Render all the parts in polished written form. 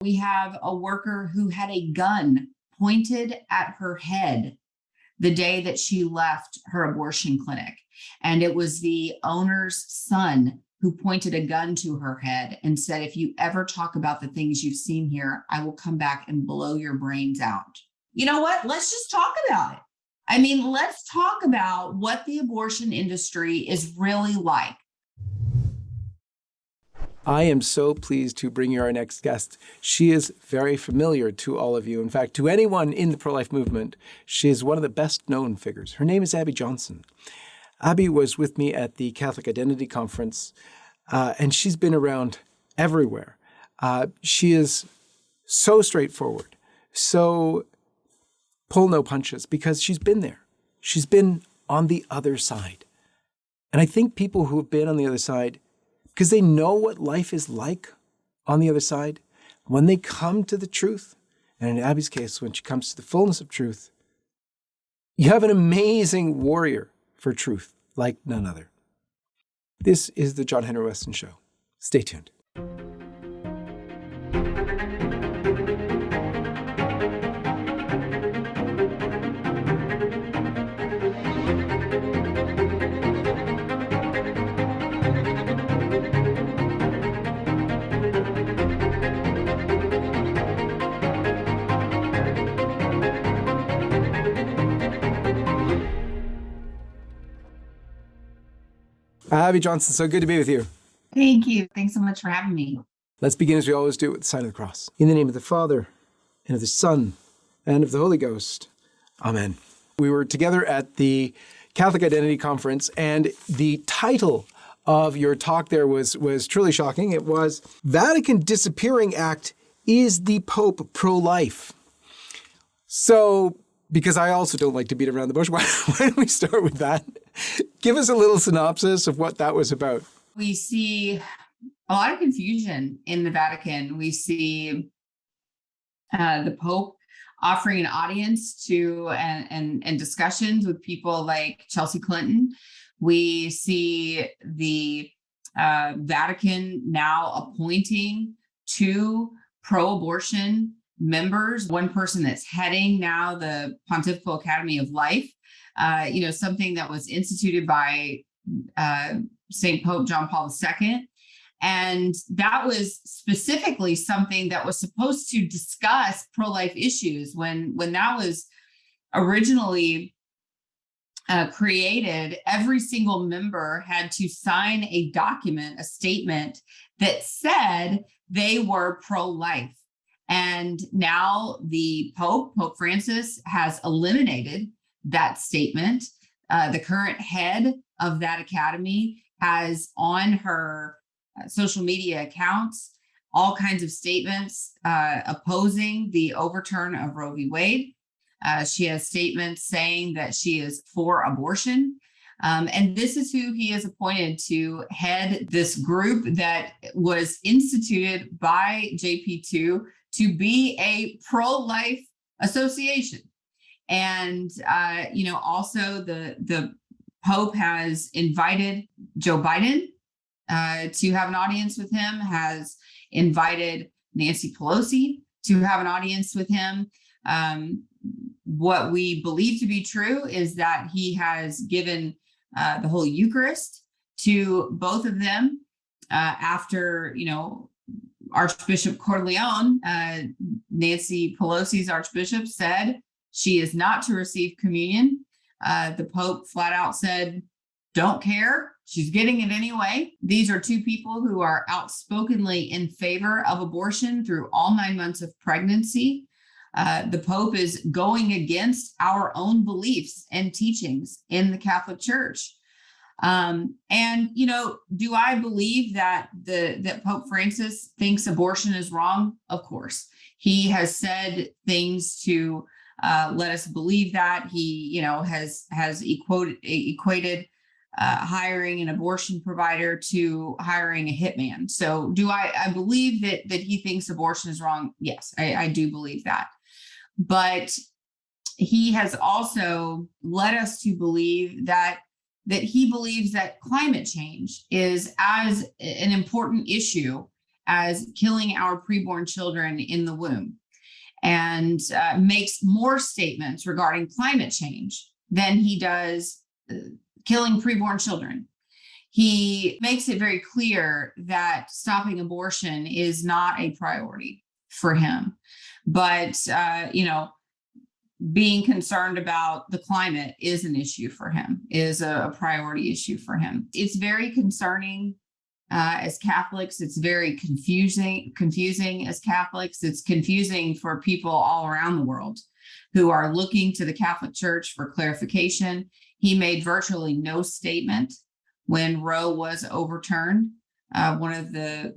We have a worker who had a gun pointed at her head the day that she left her abortion clinic. And it was the owner's son who pointed a gun to her head and said, if you ever talk about the things you've seen here, I will come back and blow your brains out. You know what? Let's just talk about it. I mean, let's talk about what the abortion industry is really like. I am so pleased to bring you our next guest. She is very familiar to all of you. In fact, to anyone in the pro-life movement, she is one of the best known figures. Her name is Abby Johnson. Abby was with me at the Catholic Identity Conference, and she's been around everywhere. She is so straightforward, so pull no punches, because she's been there. She's been on the other side. And I think people who have been on the other side, because they know what life is like on the other side, when they come to the truth, and in Abby's case, when she comes to the fullness of truth, you have an amazing warrior for truth like none other. This is the John-Henry Westen Show. Stay tuned. Abby Johnson, so good to be with you. Thank you. Thanks so much for having me. Let's begin as we always do with the sign of the cross. In the name of the Father, and of the Son, and of the Holy Ghost. Amen. We were together at the Catholic Identity Conference, and the title of your talk there was truly shocking. It was, Vatican Disappearing Act, Is the Pope Pro-Life? So, because I also don't like to beat around the bush, why don't we start with that? Give us a little synopsis of what that was about. We see a lot of confusion in the Vatican. We see the Pope offering an audience to and discussions with people like Chelsea Clinton. We see the Vatican now appointing 2 pro-abortion members, one person that's heading now the Pontifical Academy of Life, something that was instituted by St. Pope John Paul II. And that was specifically something that was supposed to discuss pro-life issues. When that was originally created, every single member had to sign a document, a statement that said they were pro-life. And now the Pope Francis, has eliminated that statement. The current head of that academy has on her social media accounts all kinds of statements opposing the overturn of Roe v. Wade. She has statements saying that she is for abortion. And this is who he has appointed to head this group that was instituted by JP2 to be a pro-life association. And, also the Pope has invited Joe Biden to have an audience with him, has invited Nancy Pelosi to have an audience with him. What we believe to be true is that he has given the whole Eucharist to both of them after, Archbishop Corleone, Nancy Pelosi's archbishop, said she is not to receive communion. The Pope flat out said, don't care. She's getting it anyway. These are 2 people who are outspokenly in favor of abortion through all 9 months of pregnancy. The Pope is going against our own beliefs and teachings in the Catholic Church. Do I believe that that Pope Francis thinks abortion is wrong? Of course. He has said things to let us believe that. He, has equated hiring an abortion provider to hiring a hitman. So do I believe that he thinks abortion is wrong? Yes, I do believe that. But he has also led us to believe that he believes that climate change is as an important issue as killing our preborn children in the womb, and makes more statements regarding climate change than he does killing preborn children. He makes it very clear that stopping abortion is not a priority for him. But, being concerned about the climate is an issue for him, is a priority issue for him. It's very concerning as Catholics. It's very confusing as Catholics. It's confusing for people all around the world who are looking to the Catholic Church for clarification. He made virtually no statement when Roe was overturned. One of the,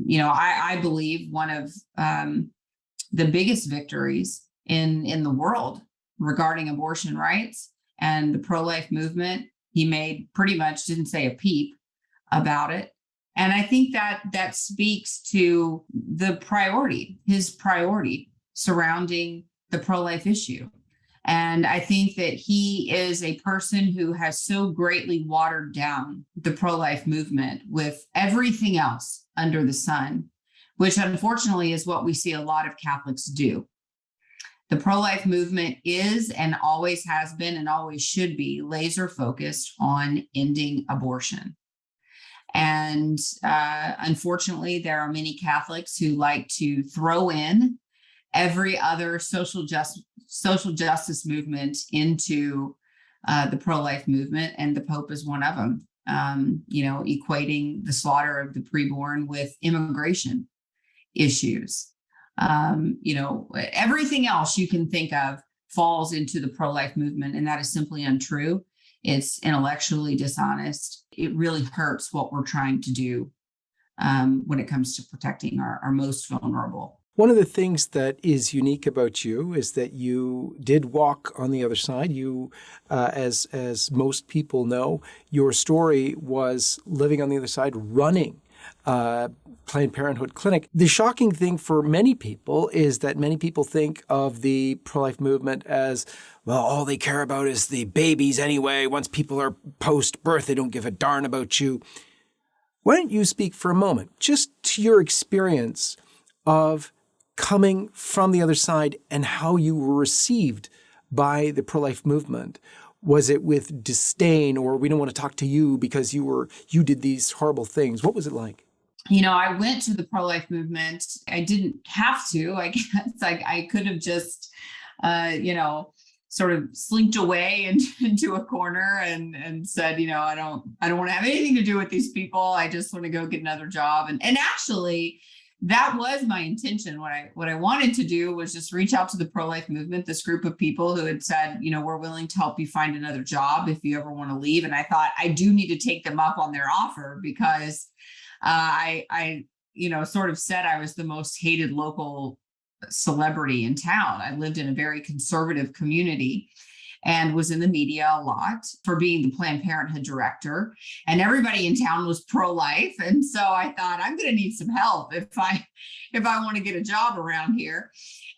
I believe one of the biggest victories in the world regarding abortion rights and the pro-life movement. He didn't say a peep about it. And I think that speaks to his priority surrounding the pro-life issue. And I think that he is a person who has so greatly watered down the pro-life movement with everything else under the sun, which unfortunately is what we see a lot of Catholics do. The pro-life movement is and always has been and always should be laser focused on ending abortion. And unfortunately, there are many Catholics who like to throw in every other social justice movement into the pro-life movement, and the Pope is one of them. Equating the slaughter of the preborn with immigration issues. Everything else you can think of falls into the pro-life movement, and that is simply untrue. It's intellectually dishonest. It really hurts what we're trying to do when it comes to protecting our most vulnerable. One of the things that is unique about you is that you did walk on the other side. You, as most people know, your story was living on the other side, running Planned Parenthood clinic. The shocking thing for many people is that many people think of the pro-life movement as, well, all they care about is the babies anyway. Once people are post-birth, they don't give a darn about you. Why don't you speak for a moment, just to your experience of coming from the other side and how you were received by the pro-life movement? Was it with disdain, or we don't want to talk to you because you did these horrible things? What was it like? I went to the pro-life movement. I didn't have to. I guess I could have just, sort of slinked away into a corner and said, I don't want to have anything to do with these people. I just want to go get another job. And actually, that was my intention. What I wanted to do was just reach out to the pro-life movement, this group of people who had said, we're willing to help you find another job if you ever want to leave. And I thought I do need to take them up on their offer, because I sort of said I was the most hated local celebrity in town. I lived in a very conservative community and was in the media a lot for being the Planned Parenthood director, and everybody in town was pro-life. And so I thought, I'm going to need some help if I want to get a job around here.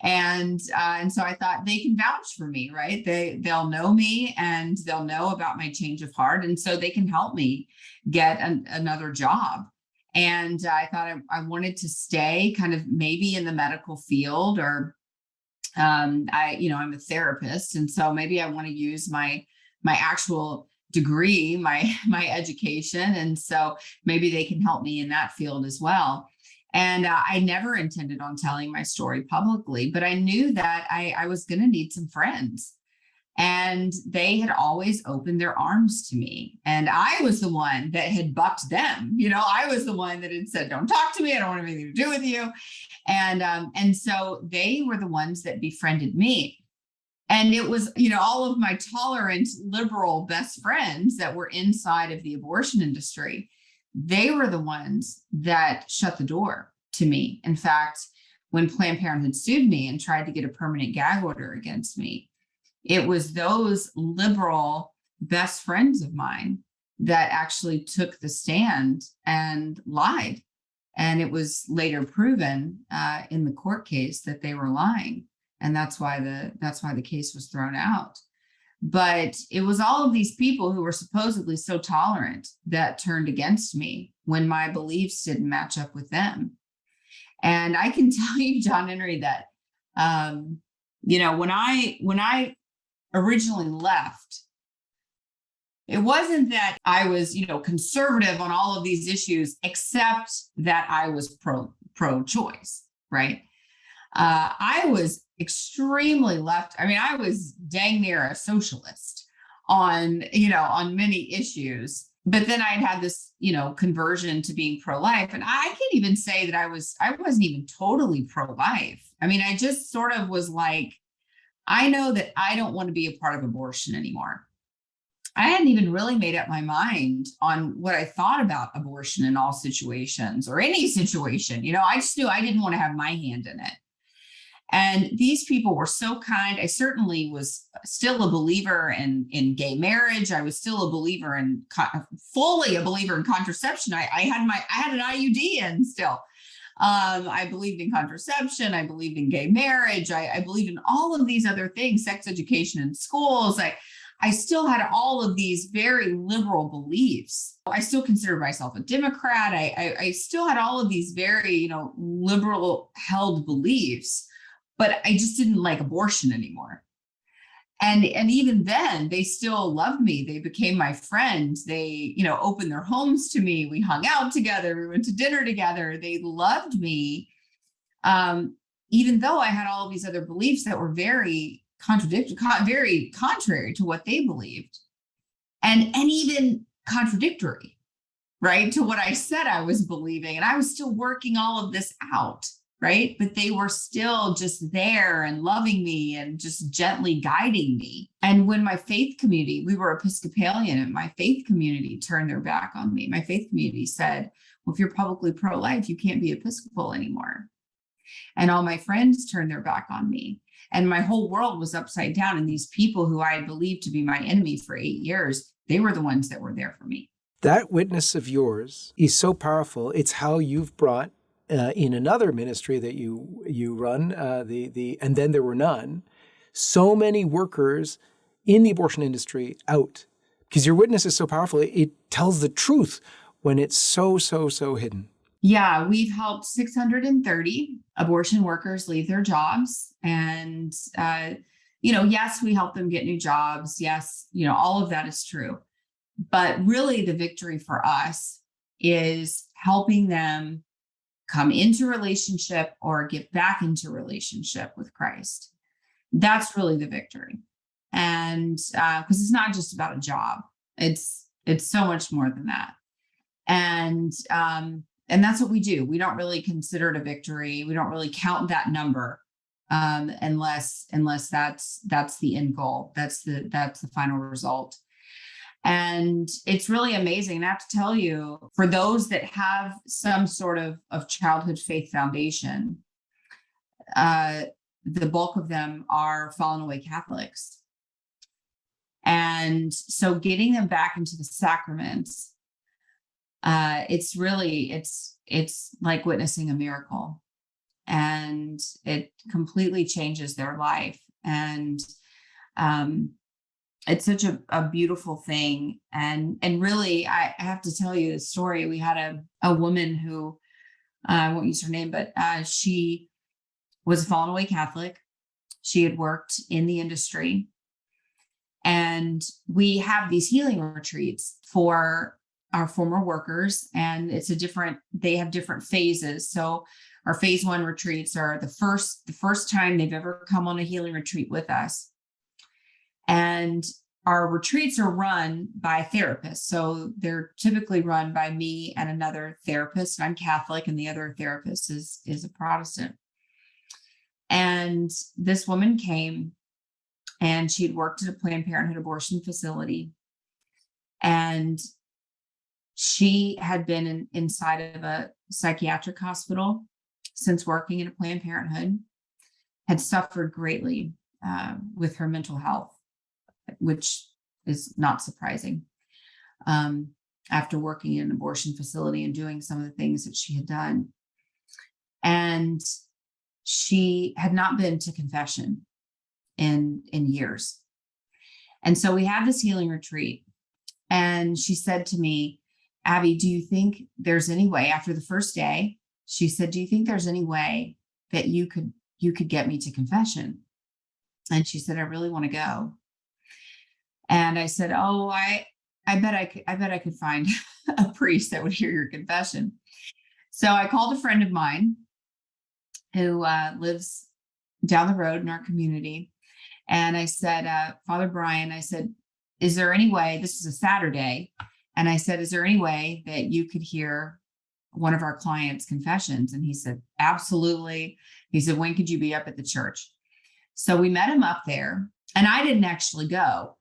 And so I thought they can vouch for me, right? They'll know me and they'll know about my change of heart. And so they can help me get another job. And I thought I wanted to stay kind of maybe in the medical field, or I'm a therapist. And so maybe I want to use my actual degree, my education. And so maybe they can help me in that field as well. And I never intended on telling my story publicly, but I knew that I was going to need some friends. And they had always opened their arms to me. And I was the one that had bucked them. I was the one that had said, don't talk to me. I don't want anything to do with you. And so they were the ones that befriended me. And it was, all of my tolerant, liberal best friends that were inside of the abortion industry, they were the ones that shut the door to me. In fact, when Planned Parenthood sued me and tried to get a permanent gag order against me, it was those liberal best friends of mine that actually took the stand and lied. And it was later proven in the court case that they were lying. And that's why the case was thrown out. But it was all of these people who were supposedly so tolerant that turned against me when my beliefs didn't match up with them. And I can tell you, John Henry, that when I originally left, it wasn't that I was, conservative on all of these issues, except that I was pro-choice, right? I was extremely left. I mean, I was dang near a socialist on many issues. But then I'd had this, conversion to being pro-life. And I can't even say that I wasn't even totally pro-life. I mean, I just sort of was like, I know that I don't want to be a part of abortion anymore. I hadn't even really made up my mind on what I thought about abortion in all situations or any situation. I just knew I didn't want to have my hand in it. And these people were so kind. I certainly was still a believer in gay marriage. I was still a believer fully a believer in contraception. I had an IUD in still. I believed in contraception. I believed in gay marriage. I believed in all of these other things, sex education in schools. I still had all of these very liberal beliefs. I still considered myself a Democrat. I still had all of these very, liberal held beliefs. But I just didn't like abortion anymore. And even then, they still loved me. They became my friends. They, opened their homes to me. We hung out together. We went to dinner together. They loved me, even though I had all of these other beliefs that were very very contrary to what they believed, and even contradictory, right, to what I said I was believing. And I was still working all of this out. Right. But they were still just there and loving me and just gently guiding me. And when my faith community, we were Episcopalian, and my faith community turned their back on me. My faith community said, well, if you're publicly pro-life, you can't be Episcopal anymore. And all my friends turned their back on me. And my whole world was upside down. And these people who I had believed to be my enemy for 8 years, they were the ones that were there for me. That witness of yours is so powerful. It's how you've brought in another ministry that you run, and then there were none, so many workers in the abortion industry out, because your witness is so powerful. It tells the truth when it's so hidden. Yeah, we've helped 630 abortion workers leave their jobs. And, yes, we help them get new jobs. Yes, all of that is true. But really the victory for us is helping them come into relationship or get back into relationship with Christ. That's really the victory. And because it's not just about a job, it's so much more than that. And that's what we do. We don't really consider it a victory. We don't really count that number unless that's the end goal. That's the final result. And it's really amazing. And I have to tell you, for those that have some sort of childhood faith foundation, the bulk of them are fallen away Catholics. And so getting them back into the sacraments, it's like witnessing a miracle, and it completely changes their life. And it's such a beautiful thing. And really, I have to tell you the story. We had a woman who, I won't use her name, but she was a fallen away Catholic. She had worked in the industry. And we have these healing retreats for our former workers. And they have different phases. So our phase 1 retreats are the first time they've ever come on a healing retreat with us. And our retreats are run by therapists. So they're typically run by me and another therapist. I'm Catholic, and the other therapist is a Protestant. And this woman came, and she had worked at a Planned Parenthood abortion facility. And she had been inside of a psychiatric hospital since working at a Planned Parenthood, had suffered greatly with her mental health, which is not surprising, after working in an abortion facility and doing some of the things that she had done. And she had not been to confession in years. And so we had this healing retreat. And she said to me, Abby, do you think there's any way after the first day, she said, do you think there's any way that you could get me to confession? And she said, I really want to go. And I said, oh, I bet I could find a priest that would hear your confession. So I called a friend of mine who lives down the road in our community. And I said, Father Brian, I said, is there any way, this is a Saturday. And I said, is there any way that you could hear one of our clients' confessions? And he said, absolutely. He said, when could you be up at the church? So we met him up there, and I didn't actually go.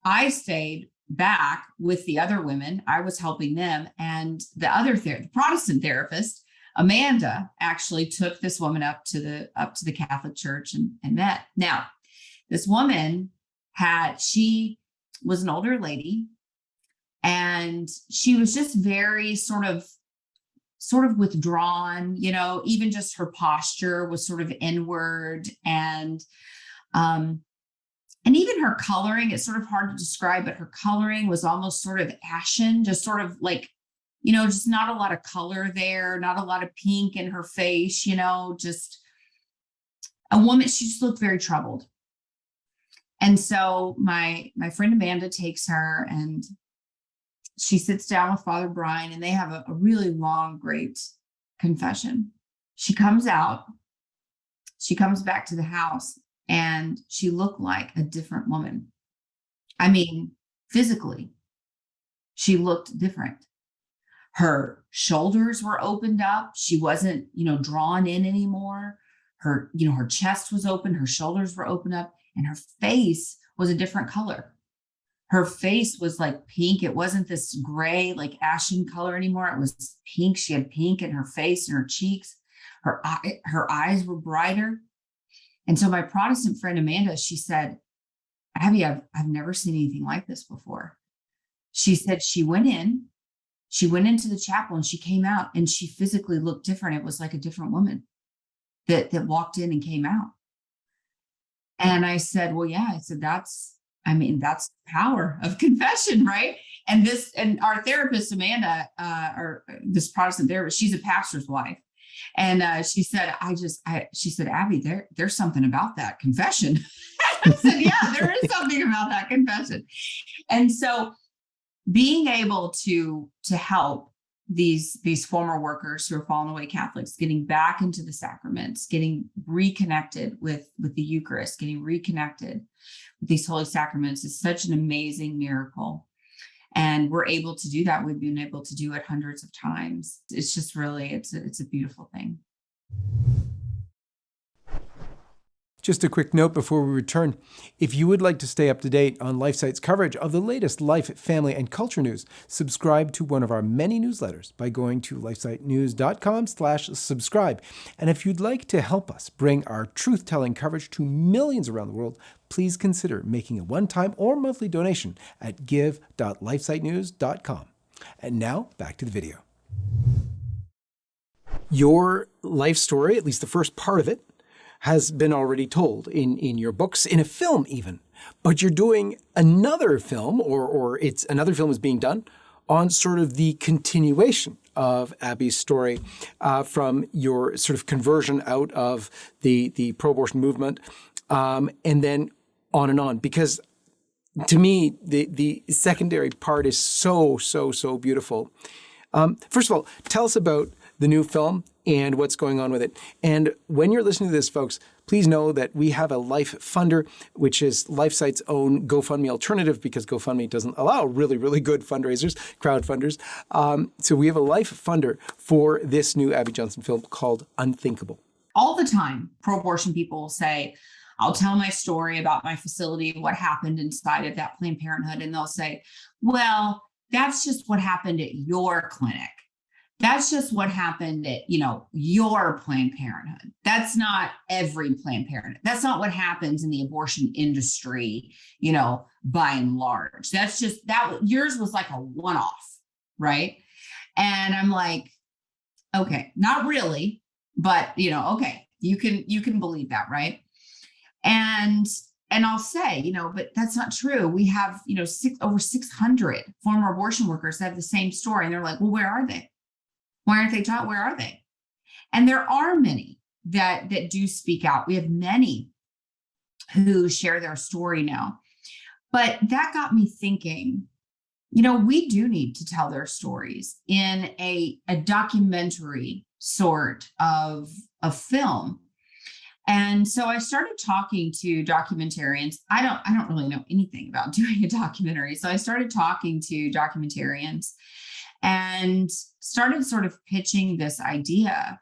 I stayed back with the other women. I was helping them. And the other the Protestant therapist, Amanda, actually took this woman up to the Catholic Church and met. Now, this woman she was an older lady, and she was just very sort of withdrawn, even just her posture was sort of inward, and even her coloring, it's sort of hard to describe, but her coloring was almost sort of ashen, just sort of like, just not a lot of color there, not a lot of pink in her face, just a woman, she just looked very troubled. And so my friend Amanda takes her, and she sits down with Father Brian, and they have a really long, great confession. She comes out, she comes back to the house, and she looked like a different woman. I mean, physically, she looked different. Her shoulders were opened up. She wasn't, drawn in anymore. Her chest was open, her shoulders were opened up, and her face was a different color. Her face was like pink. It wasn't this gray, like ashen color anymore. It was pink. She had pink in her face and her cheeks. Her eyes were brighter. And so my Protestant friend, Amanda, she said, Abby, I've never seen anything like this before. She said she went into the chapel, and she came out, and she physically looked different. It was like a different woman that walked in and came out. And I said, well, yeah, I said, that's the power of confession, right? And our therapist, Amanda, or this Protestant therapist, she's a pastor's wife. And she said, she said, Abby, there's something about that confession. I said, yeah, there is something about that confession. And so being able to help these former workers who are fallen away Catholics getting back into the sacraments, getting reconnected with the Eucharist, getting reconnected with these holy sacraments is such an amazing miracle. And we're able to do that. We've been able to do it hundreds of times. It's just really, it's a beautiful thing. Just a quick note before we return. If you would like to stay up to date on LifeSite's coverage of the latest life, family, and culture news, subscribe to one of our many newsletters by going to lifesitenews.com/subscribe. And if you'd like to help us bring our truth-telling coverage to millions around the world, please consider making a one-time or monthly donation at give.lifesitenews.com. And now, back to the video. Your life story, at least the first part of it, has been already told in your books, in a film even. But you're doing another film, or another film is being done on sort of the continuation of Abby's story from your sort of conversion out of the pro-abortion movement, and then on and on. Because to me, the secondary part is so beautiful. First of all, tell us about the new film and what's going on with it. And when you're listening to this, folks, please know that we have a Life Funder, which is LifeSite's own GoFundMe alternative, because GoFundMe doesn't allow really good fundraisers, crowdfunders. So we have a Life Funder for this new Abby Johnson film called Unthinkable. All the time, pro-abortion people will say, I'll tell my story about my facility, what happened inside of that Planned Parenthood. And they'll say, well, that's just what happened at your clinic. That's just what happened at, your Planned Parenthood. That's not every Planned Parenthood. That's not what happens in the abortion industry, by and large. That's just that yours was like a one-off, right? And I'm like, okay, not really, but okay, you can believe that, right? And And I'll say, but that's not true. We have, over 600 former abortion workers that have the same story. And they're like, well, where are they? Why aren't they taught? Where are they? And there are many that do speak out. We have many who share their story now. But that got me thinking, we do need to tell their stories in a documentary sort of film. And so I started talking to documentarians. I don't really know anything about doing a documentary. So I started talking to documentarians and started sort of pitching this idea.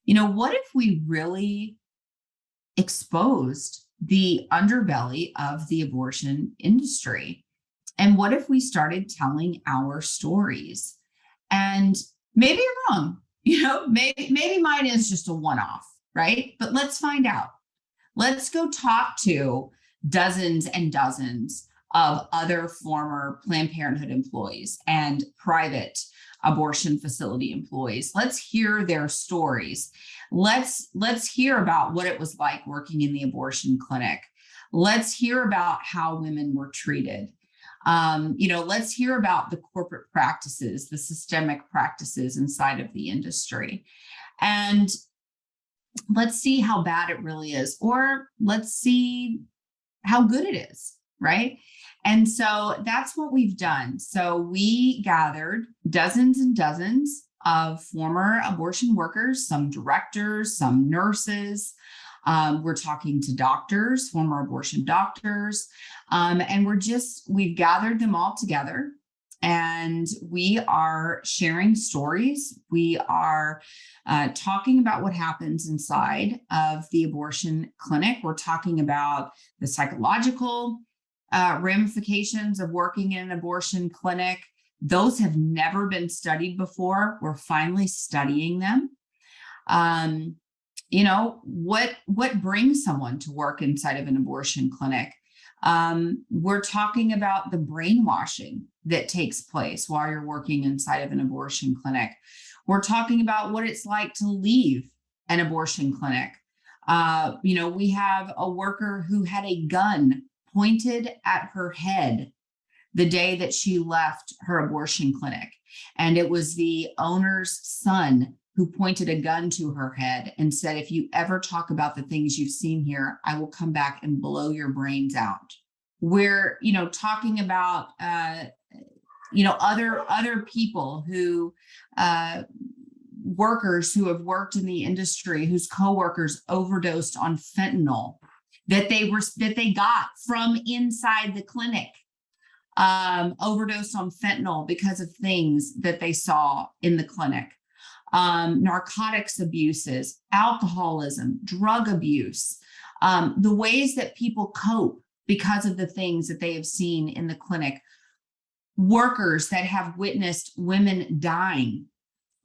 What if we really exposed the underbelly of the abortion industry? And what if we started telling our stories? And maybe I'm wrong, maybe mine is just a one-off, right? But let's find out. Let's go talk to dozens and dozens of other former Planned Parenthood employees and private abortion facility employees. Let's hear their stories. Let's hear about what it was like working in the abortion clinic. Let's hear about how women were treated. Let's hear about the corporate practices, the systemic practices inside of the industry. And let's see how bad it really is, or let's see how good it is, right? And so that's what we've done. So we gathered dozens and dozens of former abortion workers, some directors, some nurses. We're talking to doctors, former abortion doctors, and we've gathered them all together. And we are sharing stories. We are talking about what happens inside of the abortion clinic. We're talking about the psychological ramifications of working in an abortion clinic. Those have never been studied before. We're finally studying them. What brings someone to work inside of an abortion clinic? We're talking about the brainwashing that takes place while you're working inside of an abortion clinic. We're talking about what it's like to leave an abortion clinic. We have a worker who had a gun pointed at her head the day that she left her abortion clinic. And it was the owner's son who pointed a gun to her head and said, if you ever talk about the things you've seen here, I will come back and blow your brains out. We're, talking about, other people who, workers who have worked in the industry, whose coworkers overdosed on fentanyl that they got from inside the clinic, overdosed on fentanyl because of things that they saw in the clinic. Narcotics abuses, alcoholism, drug abuse, the ways that people cope because of the things that they have seen in the clinic, workers that have witnessed women dying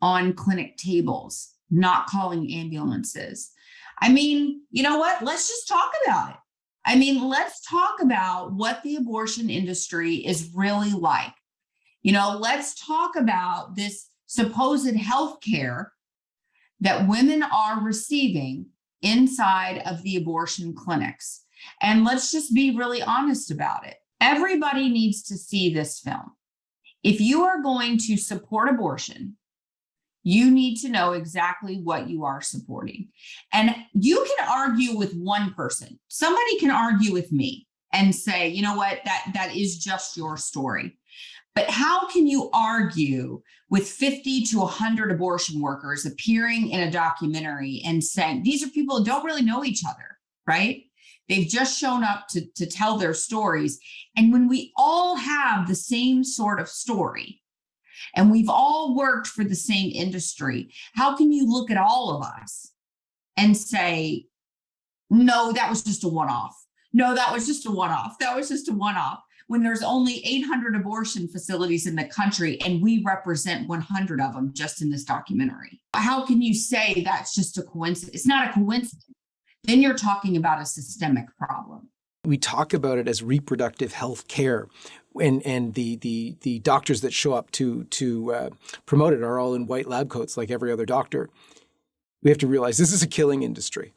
on clinic tables, not calling ambulances. I mean, you know what? Let's just talk about it. I mean, let's talk about what the abortion industry is really like. Let's talk about this supposed health care that women are receiving inside of the abortion clinics. And let's just be really honest about it. Everybody needs to see this film. If you are going to support abortion, you need to know exactly what you are supporting. And you can argue with one person. Somebody can argue with me and say, you know what, that is just your story. But how can you argue with 50 to 100 abortion workers appearing in a documentary and saying, these are people who don't really know each other, right? They've just shown up to tell their stories. And when we all have the same sort of story, and we've all worked for the same industry, how can you look at all of us and say, no, that was just a one-off. No, that was just a one-off. That was just a one-off. When there's only 800 abortion facilities in the country and we represent 100 of them just in this documentary. How can you say that's just a coincidence? It's not a coincidence. Then you're talking about a systemic problem. We talk about it as reproductive health care, and the doctors that show up to promote it are all in white lab coats like every other doctor. We have to realize this is a killing industry,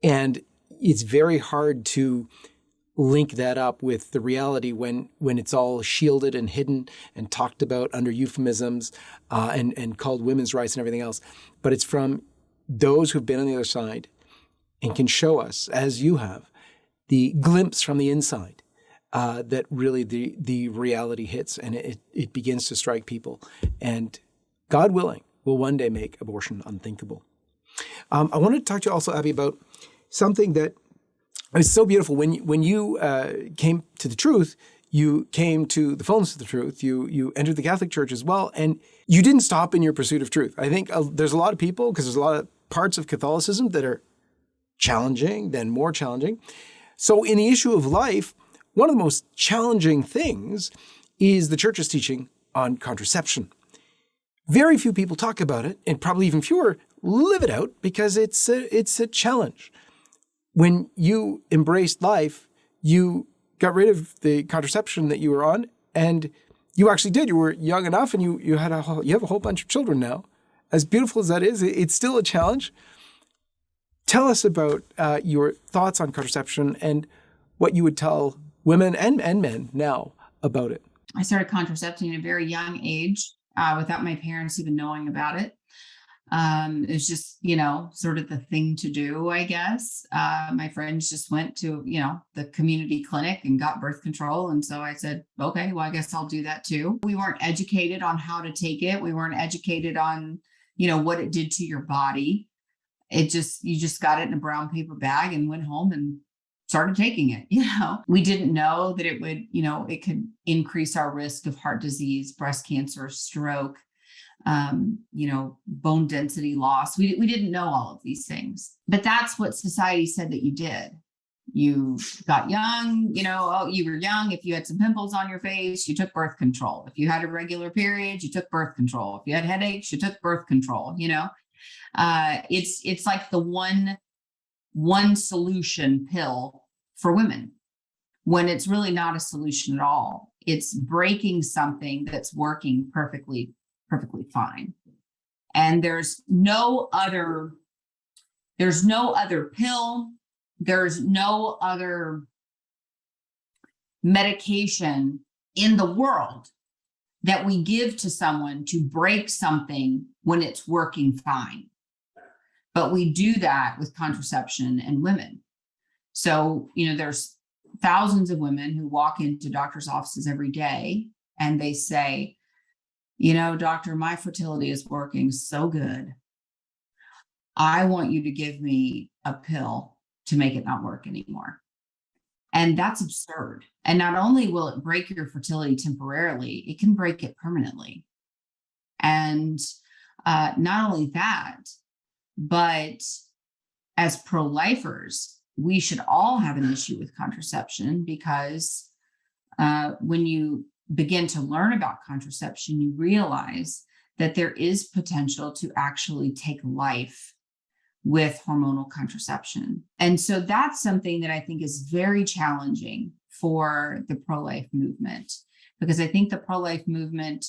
and it's very hard to link that up with the reality when it's all shielded and hidden and talked about under euphemisms and called women's rights and everything else. But it's from those who've been on the other side and can show us, as you have, the glimpse from the inside that really the reality hits and it begins to strike people. And God willing, will one day make abortion unthinkable. I wanted to talk to you also, Abby, about something that is so beautiful. When you came to the truth, you came to the fullness of the truth. You entered the Catholic Church as well, and you didn't stop in your pursuit of truth. I think there's a lot of people, because there's a lot of parts of Catholicism that are challenging, then more challenging. So in the issue of life, one of the most challenging things is the Church's teaching on contraception. Very few people talk about it, and probably even fewer live it out because it's a challenge. When you embraced life, you got rid of the contraception that you were on, and you actually did. You were young enough, and you have a whole bunch of children now. As beautiful as that is, it's still a challenge. Tell us about your thoughts on contraception and what you would tell women and men now about it. I started contracepting at a very young age without my parents even knowing about it. It was just, sort of the thing to do, I guess. My friends just went to, the community clinic and got birth control. And so I said, okay, well, I guess I'll do that too. We weren't educated on how to take it. We weren't educated on, what it did to your body. You just got it in a brown paper bag and went home and started taking it. We didn't know that it would, it could increase our risk of heart disease, breast cancer, stroke, bone density loss. We didn't know all of these things, but that's what society said that you did. You got young, you were young. If you had some pimples on your face, you took birth control. If you had irregular periods, you took birth control. If you had headaches, you took birth control. It's like the one solution pill for women, when it's really not a solution at all. It's breaking something that's working perfectly fine. And there's no other pill, there's no other medication in the world that we give to someone to break something when it's working fine. But we do that with contraception and women. So, there's thousands of women who walk into doctors' offices every day and they say, doctor, my fertility is working so good. I want you to give me a pill to make it not work anymore. And that's absurd. And not only will it break your fertility temporarily, it can break it permanently. And not only that, but as pro-lifers, we should all have an issue with contraception, because when you begin to learn about contraception, you realize that there is potential to actually take life with hormonal contraception. And so that's something that I think is very challenging for the pro-life movement, because I think the pro-life movement,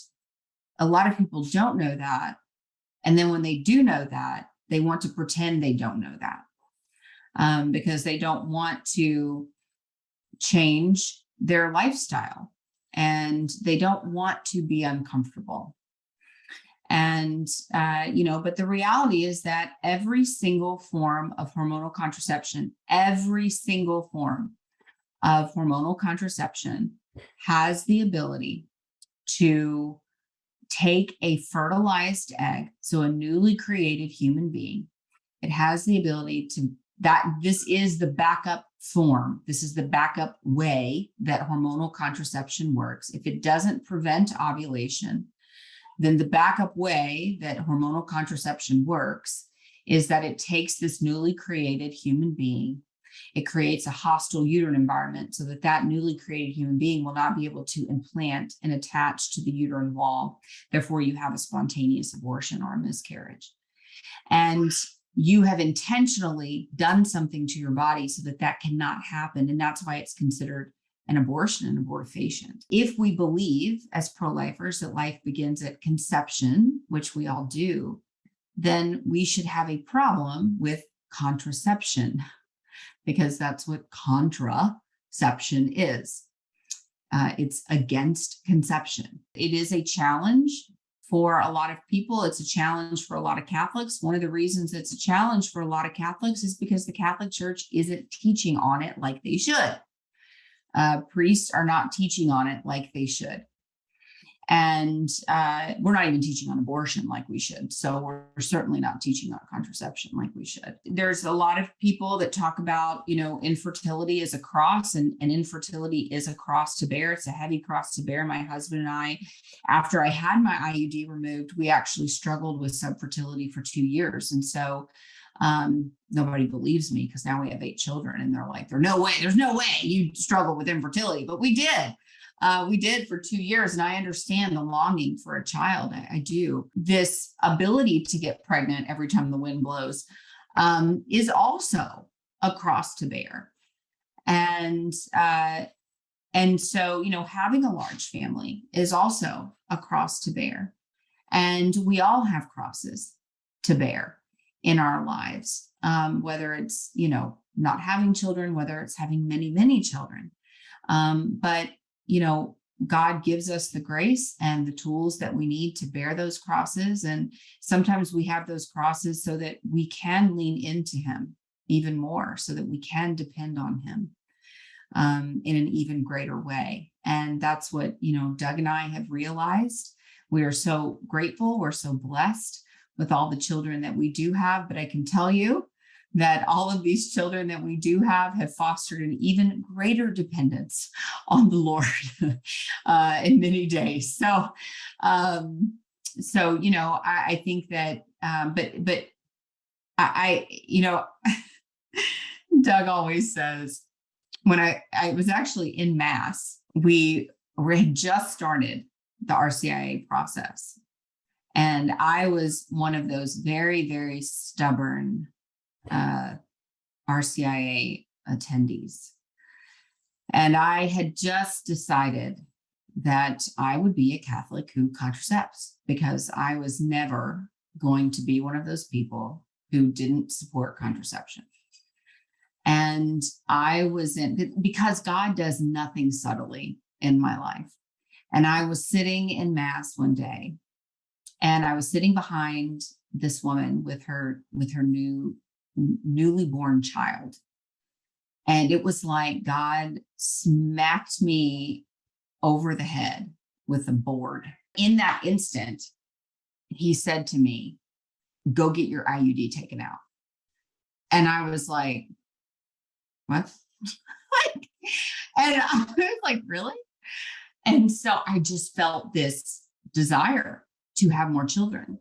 a lot of people don't know that. And then when they do know that, they want to pretend they don't know that, because they don't want to change their lifestyle and they don't want to be uncomfortable. And, but the reality is that every single form of hormonal contraception, has the ability to take a fertilized egg, so a newly created human being. It has the ability to, this is the backup form. This is the backup way that hormonal contraception works. If it doesn't prevent ovulation, then the backup way that hormonal contraception works is that it takes this newly created human being. It creates a hostile uterine environment so that that newly created human being will not be able to implant and attach to the uterine wall. Therefore, you have a spontaneous abortion or a miscarriage. And you have intentionally done something to your body so that that cannot happen. And that's why it's considered an abortion, an abortifacient. If we believe as pro-lifers that life begins at conception, which we all do, then we should have a problem with contraception, because that's what contra contraception is. It's against conception. It is a challenge for a lot of people. It's a challenge for a lot of Catholics. One of the reasons it's a challenge for a lot of Catholics is because the Catholic Church isn't teaching on it like they should. Priests are not teaching on it like they should. And we're not even teaching on abortion like we should. So we're certainly not teaching on contraception like we should. There's a lot of people that talk about, infertility is a cross, and infertility is a cross to bear. It's a heavy cross to bear. My husband and I, after I had my IUD removed, we actually struggled with subfertility for 2 years. And so nobody believes me because now we have 8 children, and they're like, there's no way you struggle with infertility, but we did. We did for 2 years, and I understand the longing for a child. I do. This ability to get pregnant every time the wind blows is also a cross to bear. And so, having a large family is also a cross to bear. And we all have crosses to bear in our lives, whether it's, not having children, whether it's having many, many children. But God gives us the grace and the tools that we need to bear those crosses. And sometimes we have those crosses so that we can lean into him even more, so that we can depend on him in an even greater way. And that's what, Doug and I have realized. We are so grateful. We're so blessed with all the children that we do have. But I can tell you that all of these children that we do have fostered an even greater dependence on the Lord in many days. So, I think that, but I Doug always says, when I was actually in Mass, we had just started the RCIA process. And I was one of those very, very stubborn RCIA attendees. And I had just decided that I would be a Catholic who contracepts, because I was never going to be one of those people who didn't support contraception. And I was because God does nothing subtly in my life. And I was sitting in Mass one day, and I was sitting behind this woman with her newly born child. And it was like God smacked me over the head with a board. In that instant, he said to me, "Go get your IUD taken out." And I was like, what? And I was like, really? And so I just felt this desire to have more children,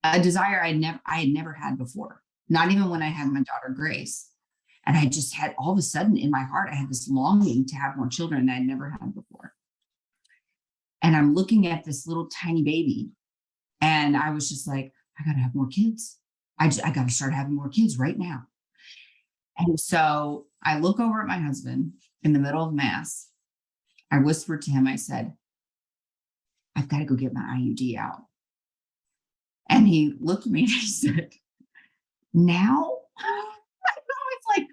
a desire I had never had before, not even when I had my daughter Grace. And I just had, all of a sudden in my heart, I had this longing to have more children that I'd never had before. And I'm looking at this little tiny baby, and I was just like, I got to have more kids. I got to start having more kids right now. And so I look over at my husband in the middle of Mass. I whispered to him, I said, I've got to go get my IUD out. And he looked at me and he said, now? It's like,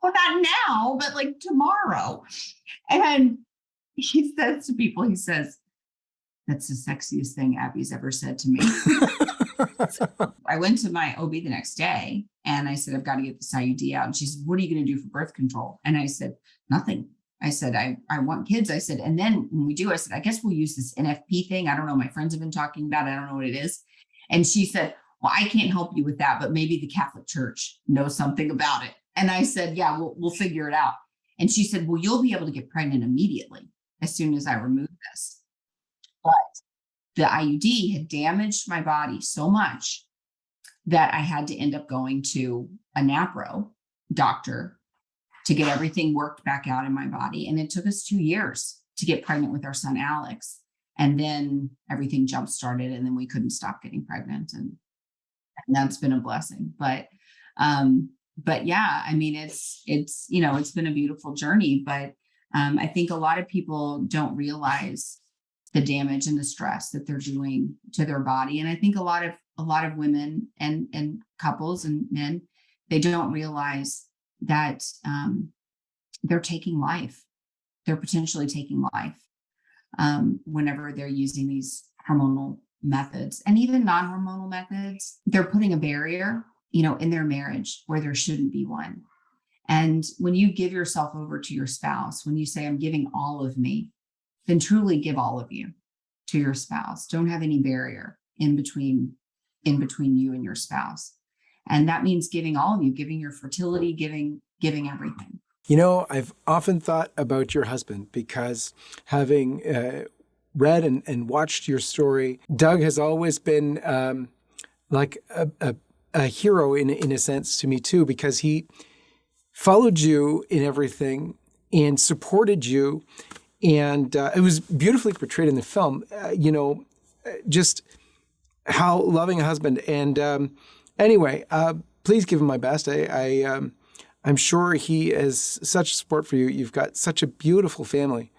well, not now, but like tomorrow. And he says to people, he says, that's the sexiest thing Abby's ever said to me. So I went to my OB the next day and I said, I've got to get this IUD out. And she said, what are you going to do for birth control? And I said, nothing. I said, I want kids. I said, and then when we do, I said, I guess we'll use this NFP thing. I don't know. My friends have been talking about it. I don't know what it is. And she said, well, I can't help you with that, but maybe the Catholic Church knows something about it. And I said, yeah, we'll figure it out. And she said, well, you'll be able to get pregnant immediately as soon as I remove this. But the IUD had damaged my body so much that I had to end up going to a NAPRO doctor to get everything worked back out in my body. And it took us 2 years to get pregnant with our son, Alex. And then everything jump started, and then we couldn't stop getting pregnant. And that's been a blessing. But yeah, I mean, it's been a beautiful journey, but I think a lot of people don't realize the damage and the stress that they're doing to their body. And I think a lot of women and couples and men, they don't realize that they're taking life. They're potentially taking life whenever they're using these hormonal methods, and even non-hormonal methods. They're putting a barrier, in their marriage where there shouldn't be one. And when you give yourself over to your spouse, when you say, I'm giving all of me, then truly give all of you to your spouse. Don't have any barrier in between you and your spouse. And that means giving all of you, giving your fertility, giving everything. I've often thought about your husband because having read and watched your story, Doug has always been like a hero in a sense to me too, because he followed you in everything and supported you. And it was beautifully portrayed in the film, just how loving a husband. And anyway, please give him my best. I'm sure he is such support for you. You've got such a beautiful family.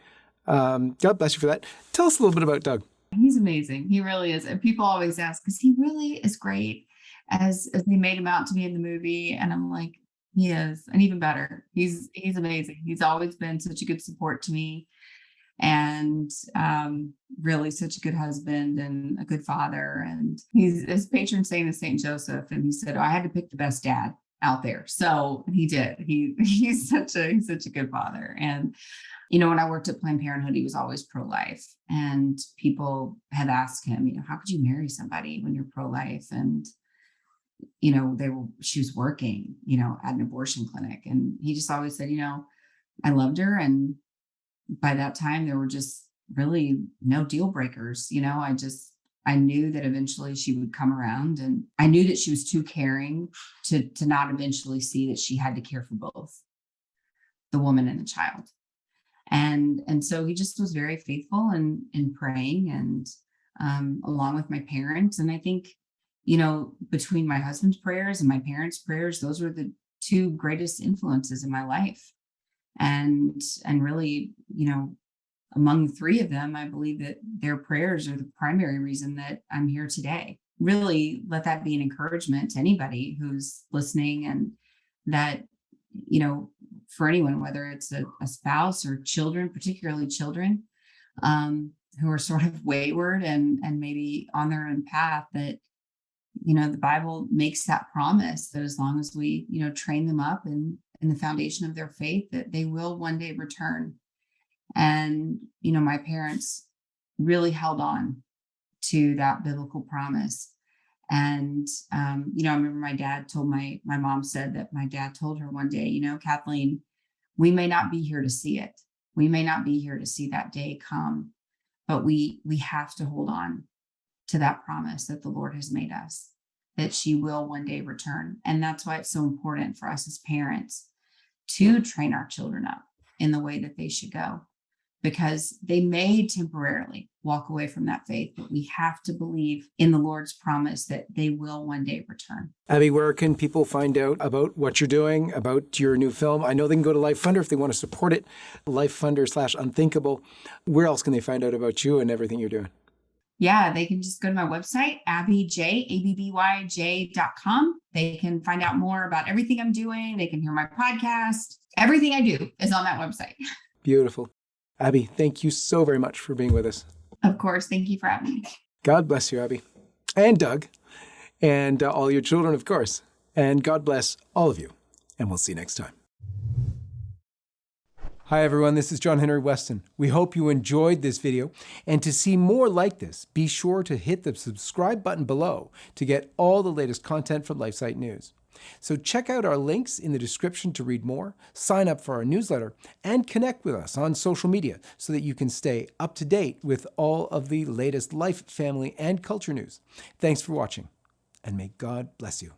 God bless you for that. Tell us a little bit about Doug. He's amazing. He really is. And people always ask, because he really is great as they made him out to be in the movie. And I'm like, he is. And even better. He's amazing. He's always been such a good support to me. And really such a good husband and a good father. And his patron saint is Saint Joseph. And he said, I had to pick the best dad out there. So he did. He's such a good father. And, when I worked at Planned Parenthood, he was always pro-life. And people have asked him, how could you marry somebody when you're pro-life? And, she was working, at an abortion clinic. And he just always said, I loved her. And by that time, there were just really no deal breakers. I knew that eventually she would come around, and I knew that she was too caring to not eventually see that she had to care for both the woman and the child. And so he just was very faithful in praying, and along with my parents. And I think, between my husband's prayers and my parents' prayers, those were the two greatest influences in my life. And really, among the three of them, I believe that their prayers are the primary reason that I'm here today. Really let that be an encouragement to anybody who's listening, and that, for anyone, whether it's a spouse or children, particularly children who are sort of wayward and maybe on their own path, that, the Bible makes that promise that as long as we, train them up in the foundation of their faith, that they will one day return. And, my parents really held on to that biblical promise. And, I remember my dad told my mom said that my dad told her one day, Kathleen, we may not be here to see it. We may not be here to see that day come, but we have to hold on to that promise that the Lord has made us, that she will one day return. And that's why it's so important for us as parents to train our children up in the way that they should go, because they may temporarily walk away from that faith, but we have to believe in the Lord's promise that they will one day return. Abby, where can people find out about what you're doing, about your new film? I know they can go to Life Funder if they want to support it, LifeFunder/Unthinkable. Where else can they find out about you and everything you're doing? Yeah, they can just go to my website, abbyj.com. They can find out more about everything I'm doing. They can hear my podcast. Everything I do is on that website. Beautiful. Abby, thank you so very much for being with us. Of course. Thank you for having me. God bless you, Abby. And Doug. And all your children, of course. And God bless all of you. And we'll see you next time. Hi, everyone. This is John-Henry Westen. We hope you enjoyed this video. And to see more like this, be sure to hit the subscribe button below to get all the latest content from LifeSite News. So check out our links in the description to read more, sign up for our newsletter, and connect with us on social media so that you can stay up to date with all of the latest life, family, and culture news. Thanks for watching, and may God bless you.